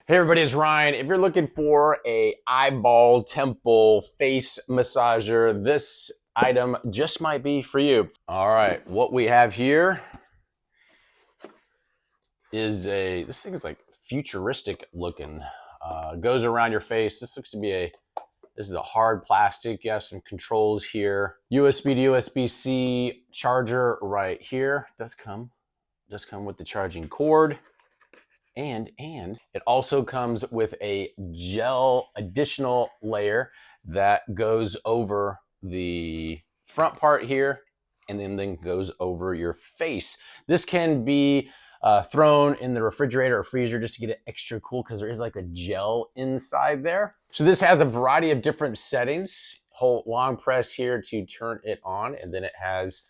Hey everybody, it's Ryan. If you're looking for a eyeball, temple, face massager, this item just might be for you. All right, what we have here is this thing is like futuristic looking. Goes around your face. This is a hard plastic. You have some controls here. USB to USB-C charger right here. Does come with the charging cord. And it also comes with a gel additional layer that goes over the front part here and then goes over your face. This can be thrown in the refrigerator or freezer just to get it extra cool because there is like a gel inside there. So this has a variety of different settings. Hold long press here to turn it on, and then it has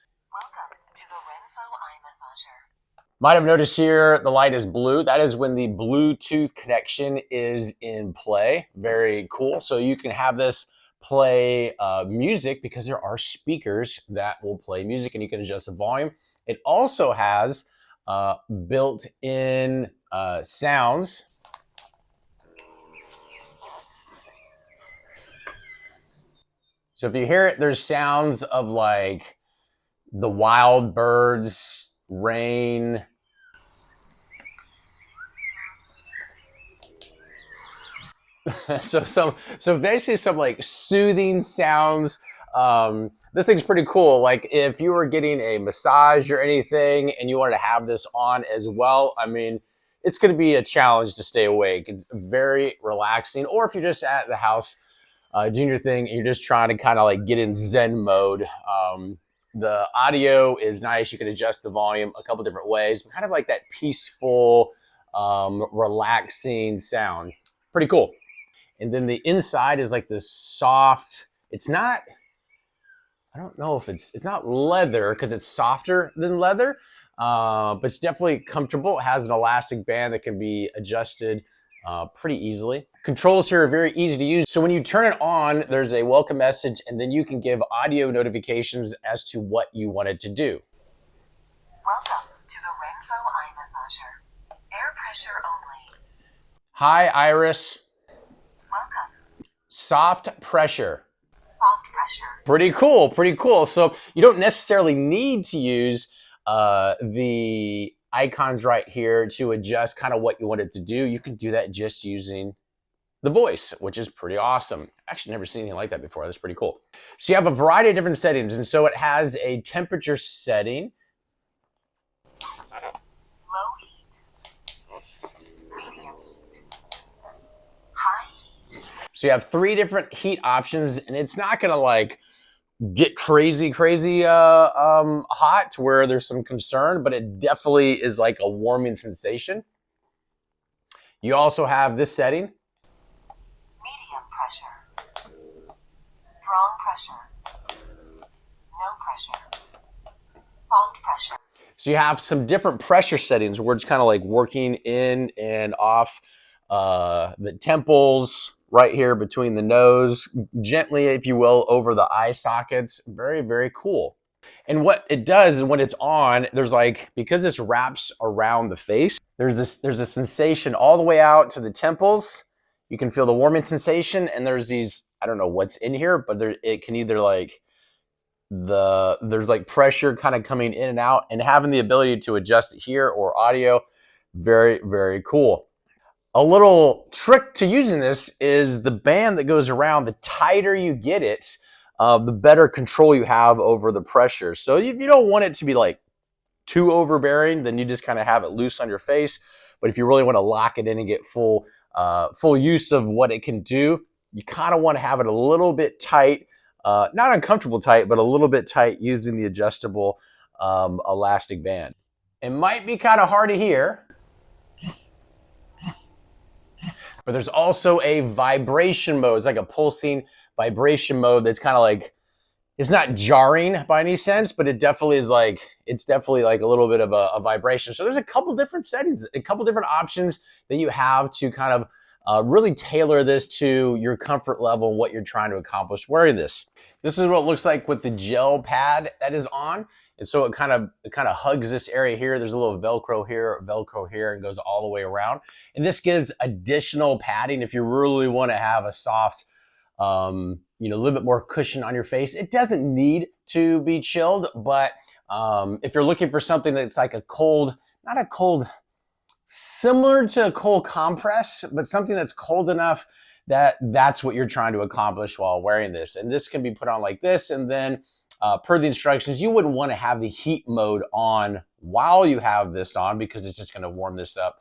might have noticed here the light is blue. That is when the Bluetooth connection is in play. Very cool. So you can have this play music because there are speakers that will play music and you can adjust the volume. It also has built-in sounds. So if you hear it, there's sounds of like the wild birds, rain. so basically some like soothing sounds. This thing's pretty cool. Like if you were getting a massage or anything and you wanted to have this on as well, I mean, it's going to be a challenge to stay awake. It's very relaxing. Or if you're just at the house doing your thing and you're just trying to kind of like get in Zen mode, the audio is nice. You can adjust the volume a couple different ways, but kind of like that peaceful, relaxing sound. Pretty cool. And then the inside is like this soft, I don't know if it's not leather because it's softer than leather, but it's definitely comfortable. It has an elastic band that can be adjusted pretty easily. Controls here are very easy to use. So when you turn it on, there's a welcome message, and then you can give audio notifications as to what you want it to do. Welcome to the Renfo Eye Massager. Air pressure only. Hi, Iris. Welcome. Soft pressure. Soft pressure. Pretty cool, pretty cool. So you don't necessarily need to use the icons right here to adjust kind of what you want it to do. You can do that just using the voice, which is pretty awesome. Actually, never seen anything like that before. That's pretty cool. So you have a variety of different settings, and so it has a temperature setting. Low heat. Medium heat. High heat. So you have 3 different heat options, and it's not gonna like get crazy hot where there's some concern, but it definitely is like a warming sensation. You also have this setting. Medium pressure. Strong pressure. No pressure. Soft pressure. So you have some different pressure settings where it's kind of like working in and off the temples, right here between the nose, gently, if you will, over the eye sockets. Very, very cool. And what it does is when it's on, there's like, because this wraps around the face, there's a sensation all the way out to the temples. You can feel the warming sensation, and there's these, I don't know what's in here, but it can either like, there's like pressure kind of coming in and out, and having the ability to adjust it here or audio. Very, very cool. A little trick to using this is the band that goes around. The tighter you get it, the better control you have over the pressure. So you don't want it to be like too overbearing, then you just kind of have it loose on your face. But if you really want to lock it in and get full use of what it can do, you kind of want to have it a little bit tight, not uncomfortable tight, but a little bit tight using the adjustable elastic band. It might be kind of hard to hear, but there's also a vibration mode. It's like a pulsing vibration mode that's kind of like, it's not jarring by any sense, but it definitely is like, it's definitely like a little bit of a vibration. So there's a couple different settings, a couple different options that you have to kind of really tailor this to your comfort level and what you're trying to accomplish wearing this. This is what it looks like with the gel pad that is on. And so it kind of hugs this area here. There's a little Velcro here, and goes all the way around. And this gives additional padding if you really want to have a soft, a little bit more cushion on your face. It doesn't need to be chilled, but if you're looking for something that's like a cold, not a cold, similar to a cold compress, but something that's cold enough that's what you're trying to accomplish while wearing this. And this can be put on like this, and then per the instructions, you wouldn't want to have the heat mode on while you have this on, because it's just going to warm this up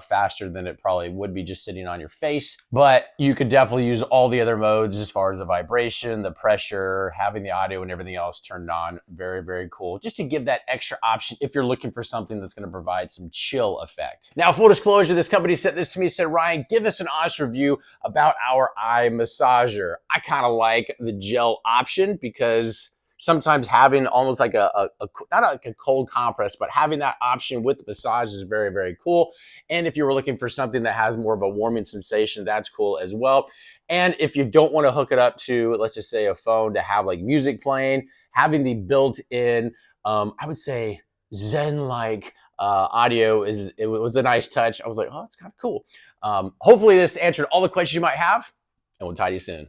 faster than it probably would be just sitting on your face. But you could definitely use all the other modes as far as the vibration, the pressure, having the audio and everything else turned on. Very, very cool. Just to give that extra option if you're looking for something that's going to provide some chill effect. Now, full disclosure, this company sent this to me, said, Ryan, give us an honest review about our eye massager. I kind of like the gel option because sometimes having almost like not like a cold compress, but having that option with the massage is very, very cool. And if you were looking for something that has more of a warming sensation, that's cool as well. And if you don't want to hook it up to, let's just say, a phone to have like music playing, having the built-in, I would say Zen-like audio it was a nice touch. I was like, oh, that's kind of cool. Hopefully this answered all the questions you might have, and we'll talk to you soon.